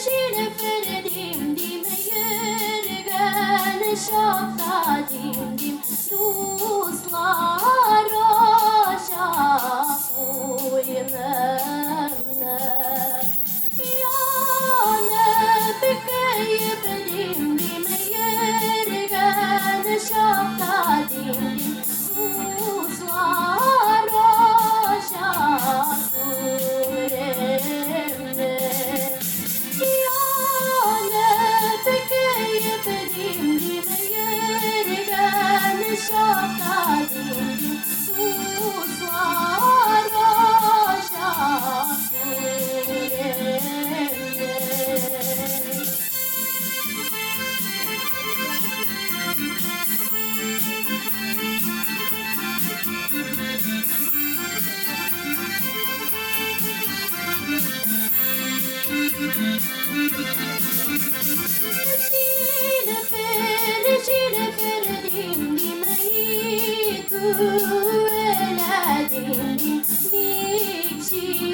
Şilefer dim dim yürgen şafta dim dim Ruslar aşağı uymamne Yanıp kayıp dim dim yürgen şafta dim dim Ruslar aşağı uymamne Dim dim, dik